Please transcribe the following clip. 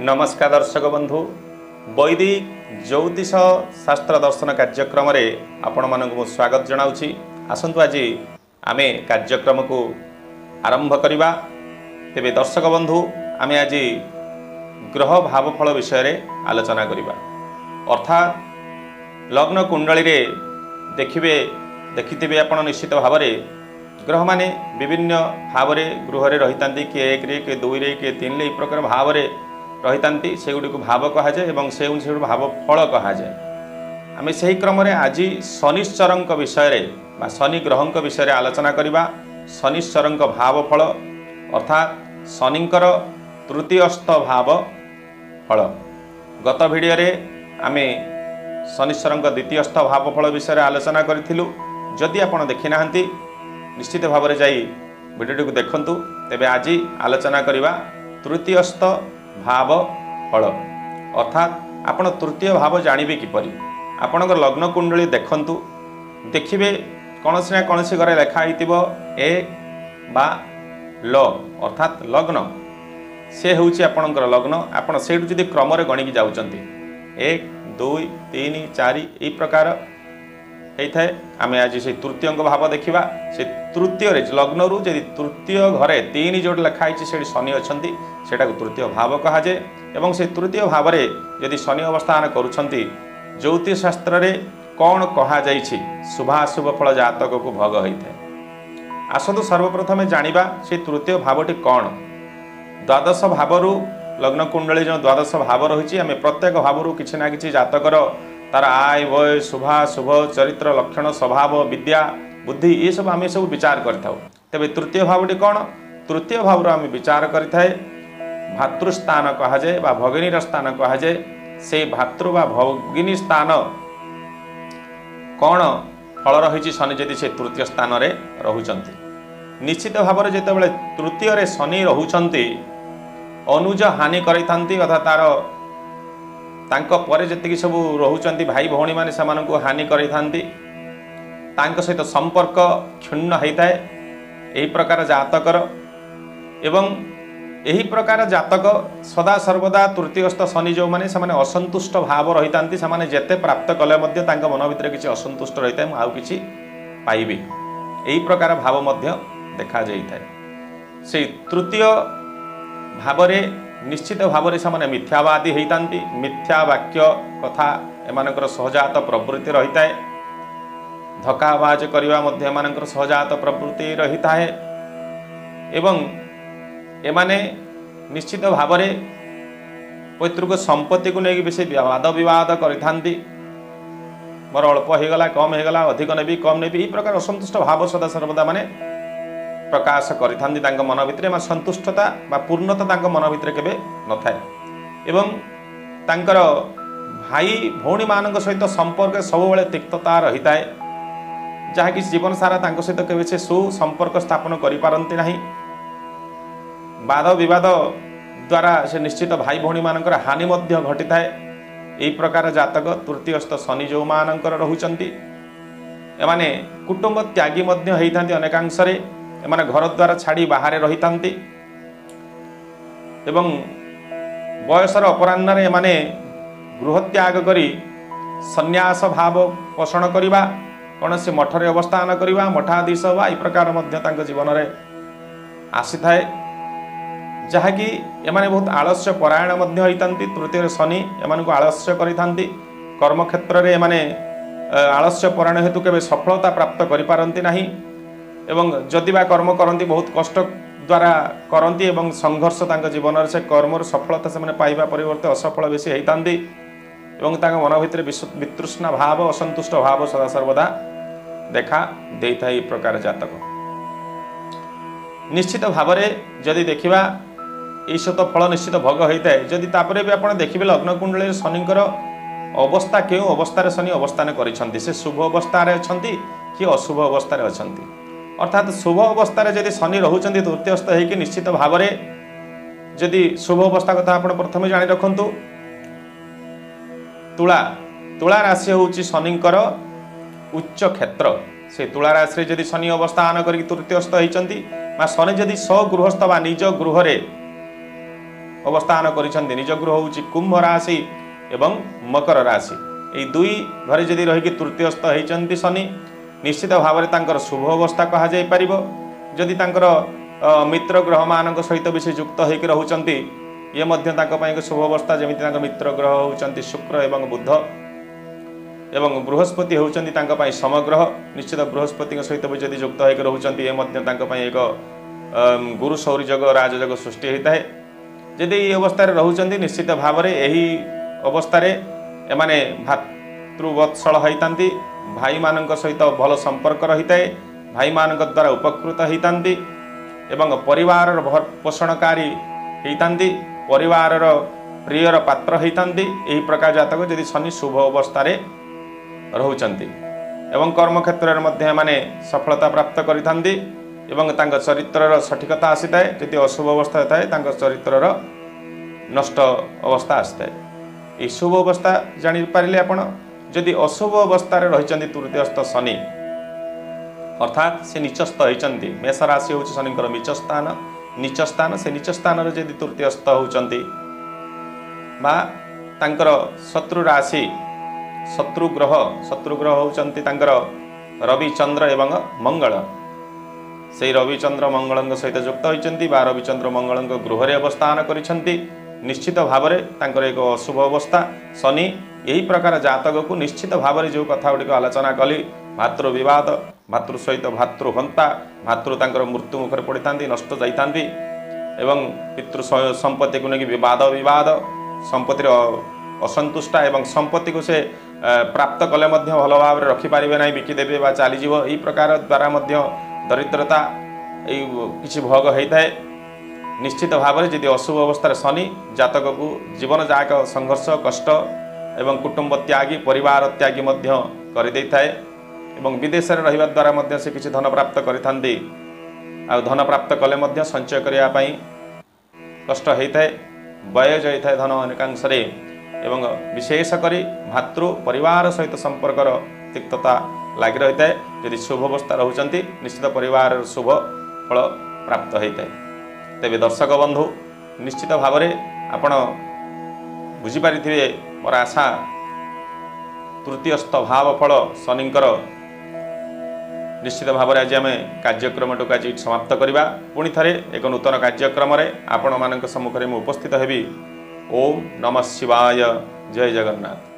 नमस्कार दर्शक बंधु वैदिक ज्योतिष शास्त्र दर्शन कार्यक्रम रे आपण मानक स्वागत जनाउछि। आसंतु आज आमे कार्यक्रम को आरंभ करिबा। तेबे दर्शक बंधु आमे आज ग्रह भावफल विषय रे आलोचना करिबा। अर्थात लग्न कुंडली रे देखिथिबे आपण निश्चित भाव रे ग्रह माने विभिन्न भाव रे गृह रे रहितांती के 1 रे के 2 रे के 3 रे ई प्रकार भाव रे रहितांती से गुडी को भाव कहा जाए एवं से भाव फल कहा जाए। आमे सही क्रम रे आज शनिश्चरंक विषय रे बा शनि ग्रहंक विषय रे आलोचना करिबा। शनिश्चरंक भाव फल अर्थात शनिंकर तृतीयस्थ भाव फल। गत वीडियो रे आमे शनिश्चरंक द्वितीयस्थ भाव फल विषय रे आलोचना करिथिलु। जदि आपण देखि नाहंती निश्चित भाव रे जाई वीडियो को देखंतु। तेबे आज आलोचना करिबा तृतीयस्थ भाव फल अर्थात आपण तृतीय भाव जानिबे किपरि। आपणकर लग्न कुंडली देखंतु, देखिबे कौनसी ना कौनसी घरे लेखा हितिबो ए बा ल अर्थात लग्न से होउची आपणकर लग्न। आपण सेठु जदि क्रम रे गणिकी जाउचंती 1 2 3 4 ई प्रकार होता है। आम आज से तृतीय भाव देखा से तृतीय लग्न रु जदि तृतीय घरे 3 जो लिखाई से शनि अच्छा सेटा को तृतीय भाव कहा जाए। एवं से तृतीय भाव रे यदि शनि अवस्थान करुछंती ज्योतिष शास्त्र रे कौन कहा जाइछि शुभाशुभ फल जातक को भोग होता है। आसतु सर्वप्रथमे जानिबा से तृतीय भावटी कौन। द्वादश भाव रु लग्न कुंडली जो द्वादश भाव रही आम प्रत्येक भाव रु किछि ना किछि जातकर तार आय वय शुभाशुभ चरित्र लक्षण स्वभाव विद्या बुद्धि ये सब आम सब विचार करिथाउ। तेबे तृतीय भावटी कौन। तृतीय भाव आम विचार करिथाए भातृस्थान कहा जाए बा भगिनीर स्थान कहा जाए। से भातृ बा भगिनी स्थान कौन फल रही शनि जदि से तृतीय स्थान रे रहुचंती निश्चित भाव में जिते तृतीय रे शनि रहुचंती अनुज हानि करैथांती अर्थात तार तांको परे जतिक सब रहुचंती भाई भौणी माने समानंको हानि करैथांती तांको सहित संपर्क क्षुण्ण होता है यही प्रकार जातकर। एवं यही प्रकार जातक सदा सर्वदा तृतीयस्थ शनि जो माने समाने असंतुष्ट भाव रहितांती समाने जेते प्राप्त कले मध्य तांको मन भितर किछि असंतुष्ट रहिता है आउ किछि पाइबी यही प्रकार भाव मध्य देखा जाइथाय। से तृतीय भाव रे निश्चित भाव रे समाने मिथ्यावादी होइतांती मिथ्या वाक्य कथा एमानकर सहजात प्रवृत्ति रहिता है। धक्काबाज करवा मध्य एमानकर सहजात प्रवृत्ति रहिता है। एवं एमाने निश्चित भाव रे पैतृक संपत्ति को लेकिन बेसी वाद विवाद करिथांती मोर अल्प होगला कम होगला अधिक नेबी कम नेबी ई प्रकार असंतुष्ट भाव सदा सर्वदा माने प्रकाश करिथांती तांको मन भितर संतुष्टता बा पूर्णता तांको मन भितर केबे न थाए। एवं तांकर भाई भौणी मानक सहित संपर्क सब बेले तिक्तता रहिता है जहा कि जीवन सारा तांको सहित केबे से सुसंपर्क स्थापन करि पारंती नाही। वाद विवाद द्वारा से निश्चित भाई भौणी मानकर हानि मध्य घटिता है। यही प्रकार जातक तृतीयस्थ शनि जो मानकर रहुचंती एमाने कुटुंब त्यागी मध्य होइथांती अनेकांश रे एमाने घर द्वार छाड़ी बाहर रही थांती। एवं बयसर अपराह्न रे एमाने गृह त्याग करी सन्यास भाव पोषण करिबा कौन से मठरे अवस्थान करिबा मठाधीश बा ई प्रकार मध्य तांको जीवन रे आसी थाए जहाँकि एमाने बहुत आलस्य परायण मध्य होइतांती। तृतीय शनि एमानकु आलस्य करिथांती कर्म क्षेत्र रे एमाने आलस्य परायण हेतु केबे सफलता प्राप्त करि पारंती नाही। एवं जदि बा कर्म करती बहुत कष्ट द्वारा करती एवं संघर्ष तांको जीवन से कर्मर सफलता से माने पाइबा परिवर्ते असफल बेसी होइतांती। एवं तांको मन भितर वितृष्णा भाव असंतुष्ट भाव सदा सर्वदा देखा देता है। प्रकार जातक निश्चित भाव में जदि देखा ईश्वत फल निश्चित भोग होता है। जदि तापरे भी आप देखिए लग्न कुंडली शनिकर अवस्था क्यों अवस्था शनि अवस्थान करिसेंती से शुभ अवस्था अच्छी कि अशुभ अवस्था अच्छी अर्थात शुभ अवस्था जदि शनि रोचंती तृतीयस्थ होगी निश्चित भाव में जदि शुभ अवस्था कथा आप प्रथम जानी रखु तुला तुला राशि हूँ शनिकर उच्च क्षेत्र से तुला राशि जदि शनि अवस्थान कर तृतीयस्थ होती शनि जदि स्वगृहस्थ बा निज गृह अवस्थान करिसेंती निज गृह होउची कुंभ राशि एवं मकर राशि এই দুই ঘরে যদি রহিকি তৃতীয়স্থ হইচন্তি শনি নিশ্চিত ভাবে তাঙ্কর শুভ অবস্থা কহা যাই পারিব যদি তাঙ্কর মিত্র গ্রহ মানক সহিত বেশি যুক্ত হইকি রহুচন্তি ইয়ে মধ্য তাঙ্ক পাই শুভ অবস্থা যেমিতি তাঙ্ক মিত্র গ্রহ হউচন্তি শুক্র এবং বুধ এবং বৃহস্পতি হউচন্তি তাঙ্ক পাই সমগ্রহ নিশ্চিত বৃহস্পতি সহিত भी যদি যুক্ত হইকি রহুচন্তি এ মধ্য তাঙ্ক পাই এক गुरु सौरी जग राजजग सृष्टि होता है जदि ये अवस्था रोचंती निश्चित भाव में यही अवस्था एमाने भातृवत्सल होता भाई मान सहित भल संपर्क रही है भाई मान द्वारा उपकृत होता एवं परिवार पोषणकारी होता परिवार प्रियर पात्र होता यही प्रकार जातक जदि शनि शुभ अवस्था रोचंती एवं कर्म क्षेत्र में सफलता प्राप्त करिथांती एवं तांग चरित्रर सठिकता आसीताए जदि अशुभ अवस्था थाए तांग चरित्रर नष्ट अवस्था आसीताए ये शुभ अवस्था जानि पारिले आपण जदि अशुभ अवस्था रहिचंती तृतीयस्थ शनि अर्थात से नीचस्थ होइचंती मेष राशि होउची शनिकर नीच स्थान से नीच स्थान रे जदि तृतीयस्थ होउचंती बा तांकर शत्रु राशि शत्रु ग्रह होउचंती तांकर रवि चंद्र एवं मंगल से रविचंद्र मंगल सहित युक्त होती रविचंद्र मंगल गृह अवस्थान करिसेंती निश्चित भाव में एक अशुभ अवस्था शनि यही प्रकार जातक को निश्चित भाव में जो कथा गुड़िक आलोचना कली भातृ विवाद भातृ सहित भातृहंता भातृ तांकर मृत्यु मुखर पड़ी था नष्ट जाती एवं पितृ संपत्ति को लेकिन विवाद संपत्ति असंतुष्टा एवं संपत्ति को से प्राप्त कले भल भाव में रखिपारे ना बिकिदेवे चलीज यही प्रकार द्वारा दरिद्रता किसी भोग होता है निश्चित भाव में जदि अशुभ अवस्था शनि जातक को जीवन जाक संघर्ष कष्ट एवं कुटुंब त्यागी परिवार त्यागी कर विदेश में रहिबा द्वारा से किसी धन प्राप्त करिथांती आ धन प्राप्त कले संचय करने कष्ट होता है व्यय होता है धन अनेकांश एवं विशेषकर भातृ परिवार सहित संपर्कर तिक्तता लगी रही है यदि शुभ अवस्था रोचंती निश्चित परिवार शुभ फल प्राप्त होता है तेरे दर्शक बंधु निश्चित भाव में आपण बुझीपारि मोर आशा तृतीयस्थ भाव फल शनिकर निश्चित भाव में आज आम कार्यक्रम आज समाप्त करवा पुणी थे एक नूतन कार्यक्रम आपण मान सम्मुखें उपस्थित हेबी ओम नमः शिवाय जय जगन्नाथ।